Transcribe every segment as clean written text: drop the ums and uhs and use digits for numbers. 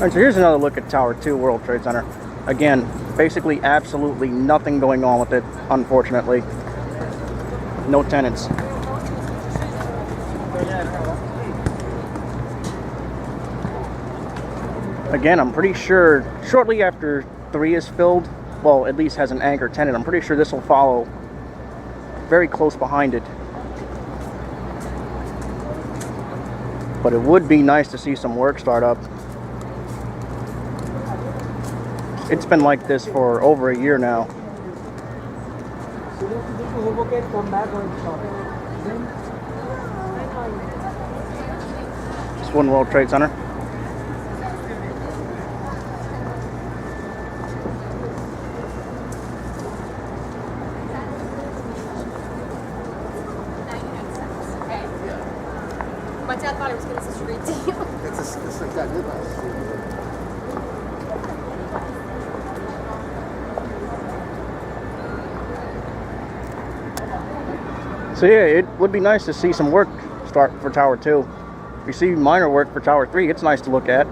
Alright, so here's another look at Tower 2 World Trade Center. Again, basically absolutely nothing going on with it, unfortunately. No tenants. Again, I'm pretty sure shortly after 3 is filled, well, at least has an anchor tenant, I'm pretty sure this will follow very close behind it. But it would be nice to see some work start up. It's been like this for over a year now. It's One World Trade Center. My dad thought it was going to be such a great deal. It's like that midnight. So yeah, it would be nice to see some work start for Tower 2. If you see minor work for Tower 3, it's nice to look at.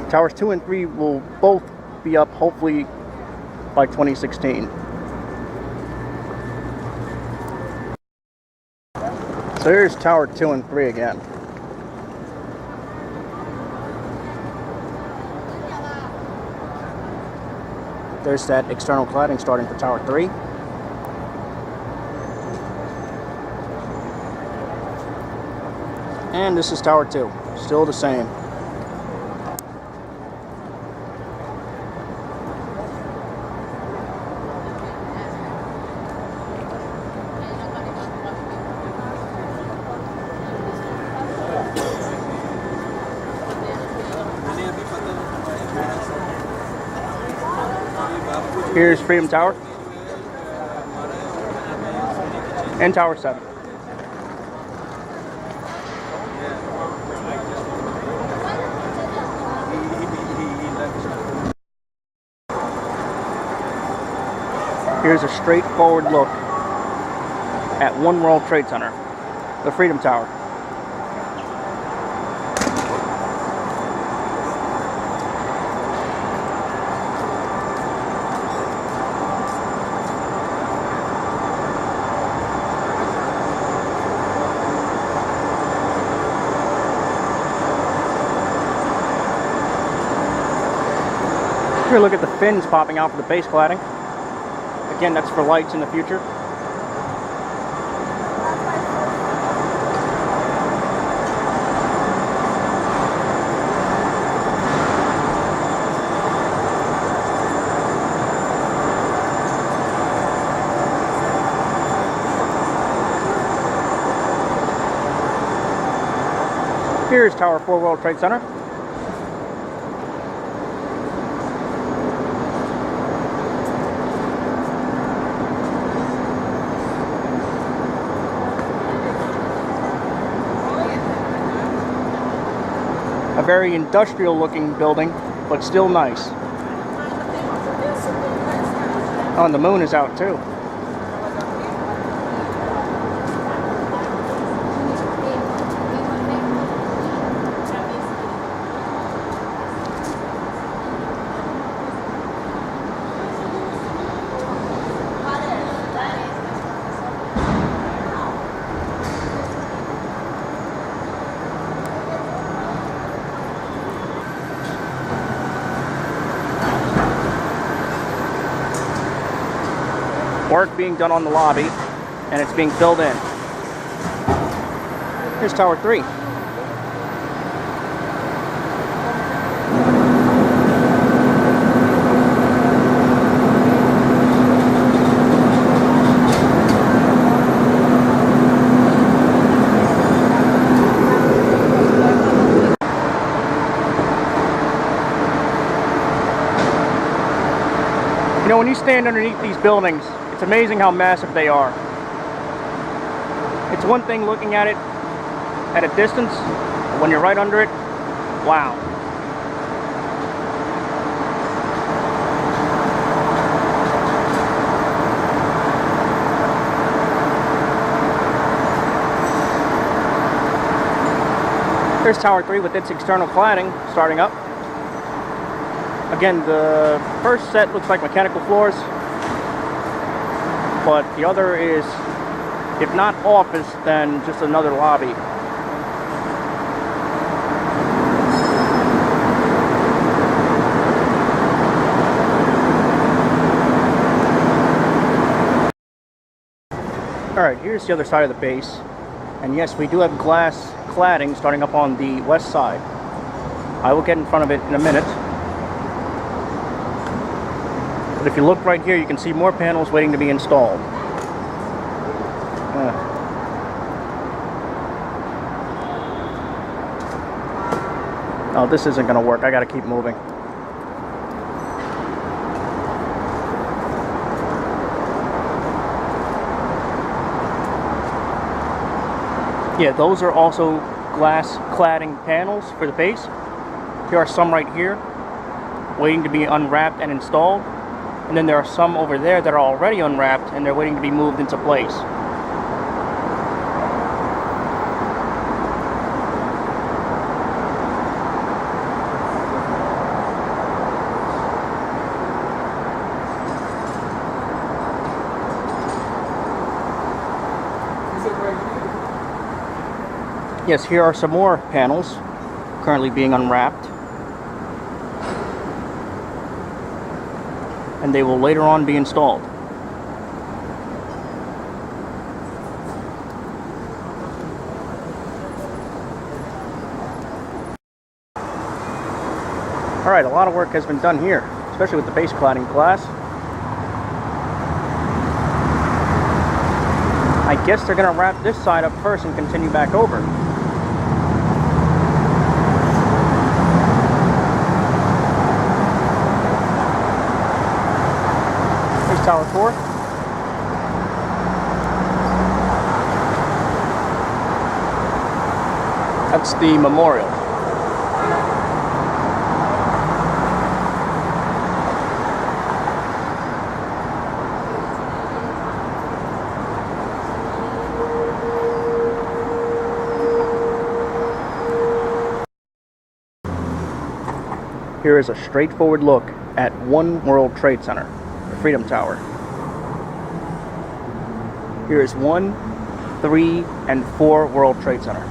Towers 2 and 3 will both be up hopefully by 2016. So here's Tower 2 and 3 again. There's that external cladding starting for Tower 3. And this is Tower 2, still the same. Here's Freedom Tower and Tower 7. Here's a straightforward look at One World Trade Center, the Freedom Tower. Here, look at the fins popping out for the base cladding. Again, that's for lights in the future. Here's Tower 4 World Trade Center. A very industrial looking building, but still nice. Oh, and the moon is out too. Work being done on the lobby, and it's being filled in. Here's Tower 3. You know, when you stand underneath these buildings, it's amazing how massive they are. It's one thing looking at it at a distance, but when you're right under it, wow. Here's Tower 3 with its external cladding starting up. Again, the first set looks like mechanical floors, but the other is, if not office, then just another lobby. Alright, here's the other side of the base. And yes, we do have glass cladding starting up on the west side. I will get in front of it in a minute. But if you look right here, you can see more panels waiting to be installed. Oh, this isn't going to work. I got to keep moving. Yeah, those are also glass cladding panels for the base. Here are some right here, waiting to be unwrapped and installed. And then there are some over there that are already unwrapped and they're waiting to be moved into place. Yes, here are some more panels currently being unwrapped. And they will later on be installed. Alright, a lot of work has been done here, especially with the base cladding glass. I guess they're going to wrap this side up first and continue back over. Here's Tower 4. That's the memorial. Here is a straightforward look at One World Trade Center, the Freedom Tower. Here is 1, 3, and 4 World Trade Center.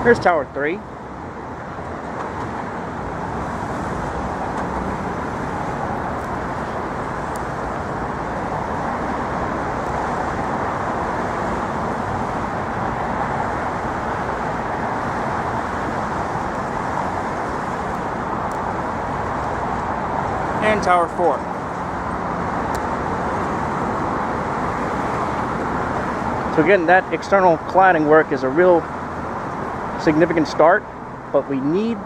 Here's Tower 3. And Tower 4. So again, that external cladding work is a real significant start, but we need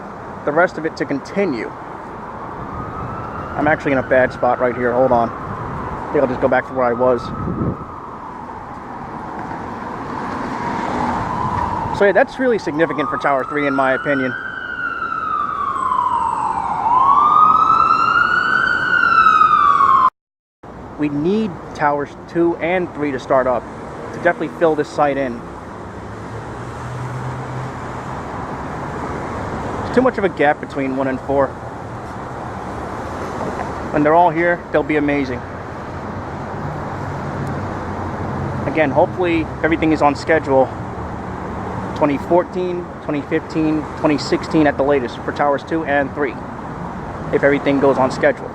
the rest of it to continue. I'm actually in a bad spot right here. Hold on. I think I'll just go back to where I was. So yeah, that's really significant for Tower 3 in my opinion. We need Towers 2 and 3 to start up to definitely fill this site in. Too much of a gap between 1 and 4. When they're all here, they'll be amazing. Again, hopefully everything is on schedule. 2014, 2015, 2016 at the latest for Towers 2 and 3. If everything goes on schedule.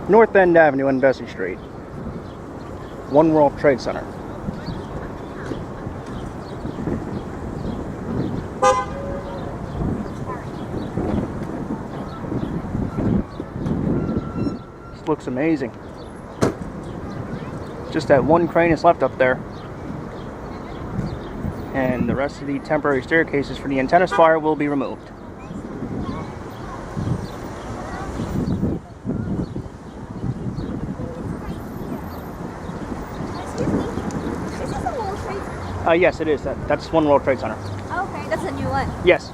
North End Avenue and Vesey Street. One World Trade Center. looks amazing. Just that one crane is left up there. And the rest of the temporary staircases for the antenna spire will be removed. Excuse me. Is this a World Trade Center? Yes, it is. That's One World Trade Center. Okay, that's a new one. Yes.